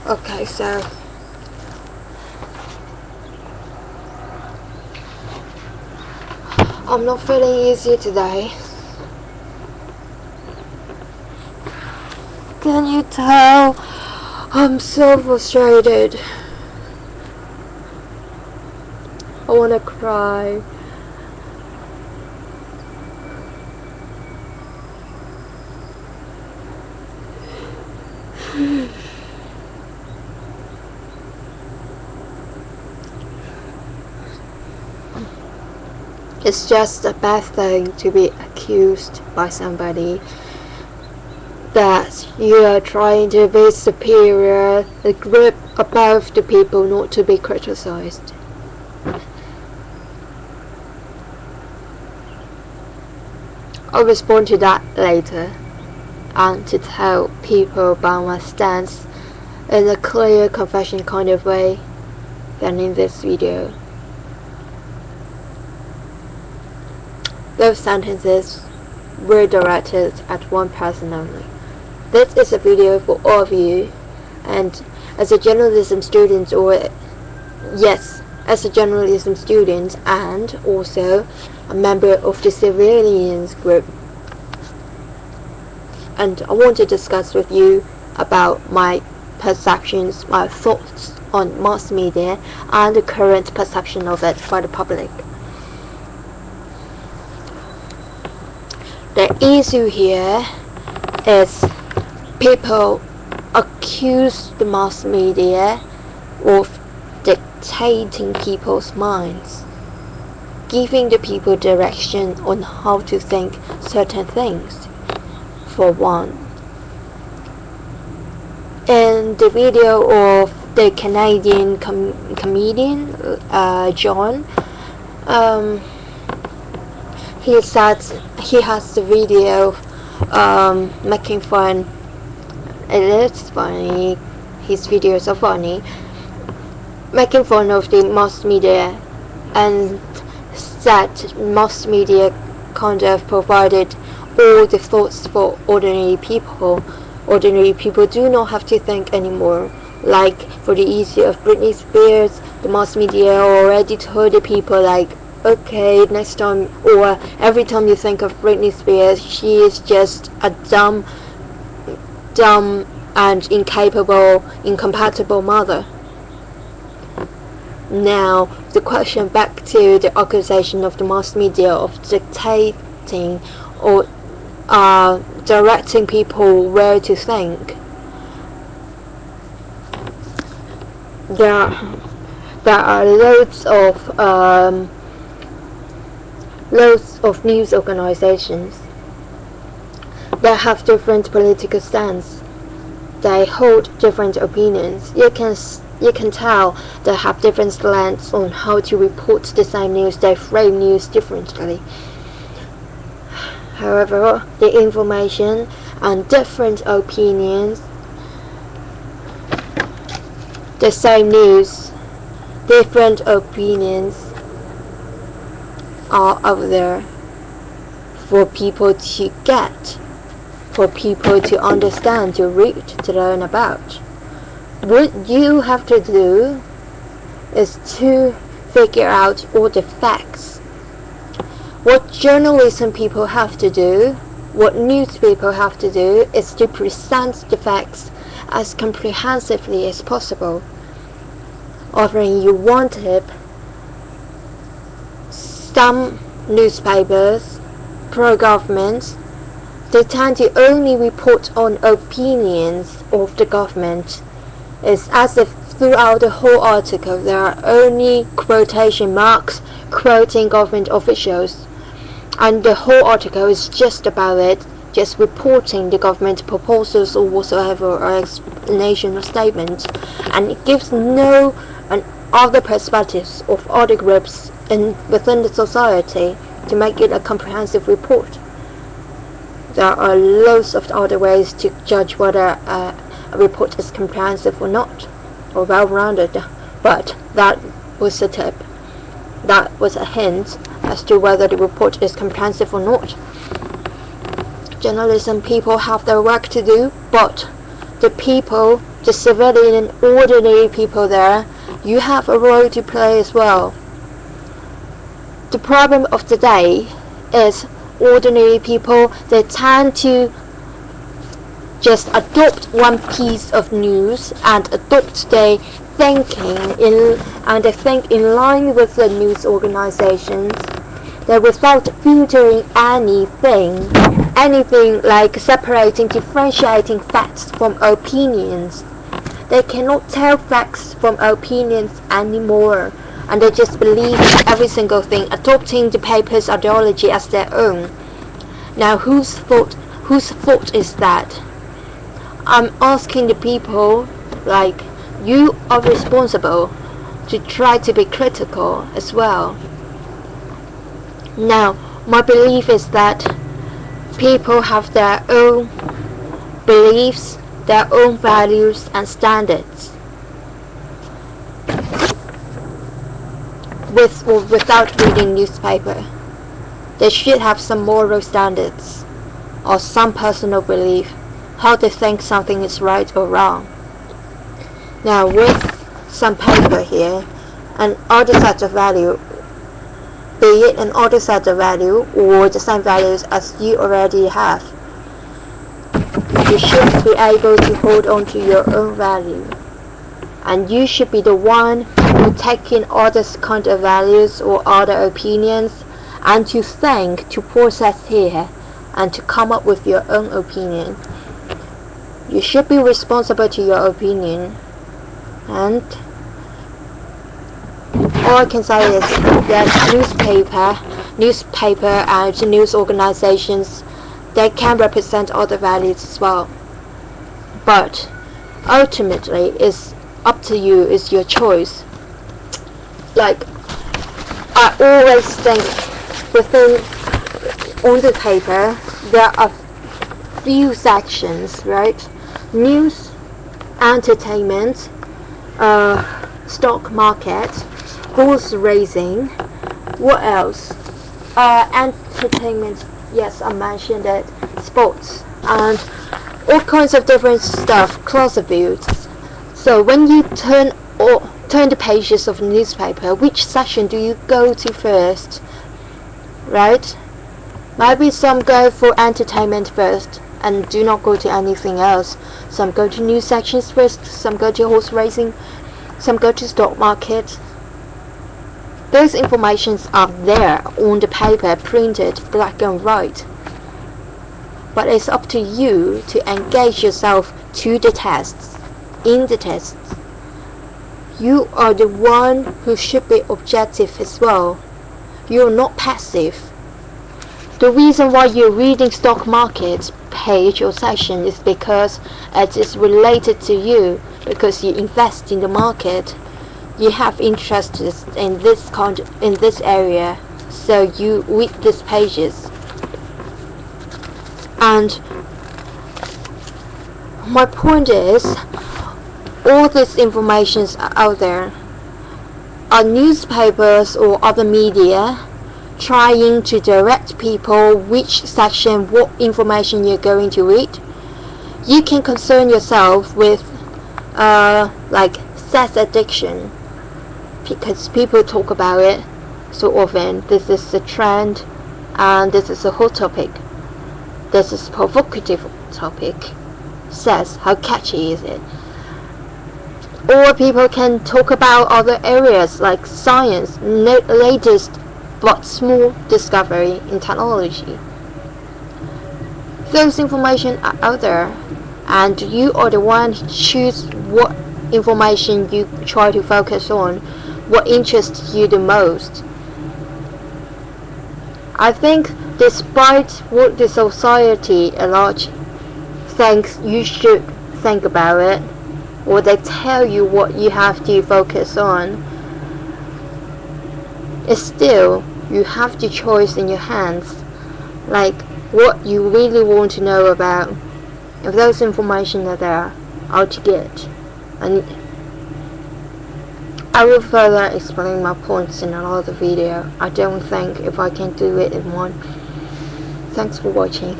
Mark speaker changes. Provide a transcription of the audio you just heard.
Speaker 1: Okay, so I'm not feeling easy today. Can you tell? I'm so frustrated. I wanna cry. It's just a bad thing to be accused by somebody that you are trying to be superior, a group above the people, not to be criticized. I'll respond to that later and to tell people about my stance in a clear confession kind of way than in this video. Those sentences were directed at one person only. This is a video for all of you, and as a journalism student, as a journalism student and also a member of the civilians group, and I want to discuss with you about my perceptions, my thoughts on mass media and the current perception of it by the public. The issue here is people accuse the mass media of dictating people's minds, giving the people direction on how to think certain things. For one, in the video of the Canadian comedian John, he said he has the video making fun. It is funny. His videos are funny, making fun of the mass media, and that mass media kind of provided all the thoughts for ordinary people. Ordinary people do not have to think anymore. Like for the issue of Britney Spears, the mass media already told the people like, okay, next time or every time you think of Britney Spears, she is just a dumb and incompatible mother. Now, the question back to the accusation of the mass media of dictating or directing people where to think. There are loads of news organizations that have different political stance. They hold different opinions. You can tell they have different slants on how to report the same news. They frame news differently. However, the information and different opinions, the same news, different opinions are out there for people to get, for people to understand, to read, to learn about. What you have to do is to figure out all the facts. What journalism people have to do, what news people have to do, is to present the facts as comprehensively as possible. Offering you one tip: some newspapers, pro-government, they tend to only report on opinions of the government. It's as if throughout the whole article there are only quotation marks quoting government officials, and the whole article is just about it, just reporting the government proposals or whatsoever, or explanation or statement, and it gives no other perspectives of other groups within the society to make it a comprehensive report. There are loads of other ways to judge whether a report is comprehensive or not, or well-rounded, but that was a tip. That was a hint as to whether the report is comprehensive or not. Journalism people have their work to do, but the people the civilian and ordinary people there, you have a role to play as well. The problem of today is ordinary people, they tend to just adopt one piece of news and adopt their thinking and they think in line with the news organizations. That without filtering anything like separating, differentiating facts from opinions. They cannot tell facts from opinions anymore, and they just believe in every single thing, adopting the paper's ideology as their own. Now, whose fault is that? I'm asking the people, like, you are responsible to try to be critical as well. Now, my belief is that people have their own beliefs, their own values and standards. With or without reading newspaper, they should have some moral standards or some personal belief, how they think something is right or wrong. Now, with some paper here, an other set of value, be it an other set of value or the same values as you already have, you should be able to hold on to your own value, and you should be the one who take in others' kind of values or other opinions and to think, to process here and to come up with your own opinion. You should be responsible to your opinion, and all I can say is that newspaper and news organizations, they can represent other values as well. But ultimately, it's up to you, it's your choice. Like, I always think on the paper, there are few sections, right? News, entertainment, stock market, horse racing, what else? Entertainment, yes, I mentioned it, sports, and all kinds of different stuff, classifieds. So when you turn the pages of newspaper, which section do you go to first? Right? Maybe some go for entertainment first and do not go to anything else. Some go to news sections first, some go to horse racing, some go to stock market. Those informations are there on the paper, printed black and white. But it's up to you to engage yourself to the tests. In the tests, you are the one who should be objective as well. You're not passive. The reason why you're reading stock market page or section is because it is related to you, because you invest in the market. You have interest in this area, so you read these pages. And my point is, all this information is out there. Are newspapers or other media trying to direct people which section, what information you're going to read? You can concern yourself with like sex addiction, because people talk about it so often. This is a trend and this is a hot topic. This is a provocative topic. Sex, how catchy is it? Or people can talk about other areas like science, latest but small discovery in technology. Those information are out there, and you are the one who choose what information you try to focus on, what interests you the most. I think despite what the society at large thinks you should think about it, or they tell you what you have to focus on, it's still, you have the choice in your hands, like what you really want to know about. If those information are there, out to get. And I will further explain my points in another video. I don't think if I can do it in one. Thanks for watching.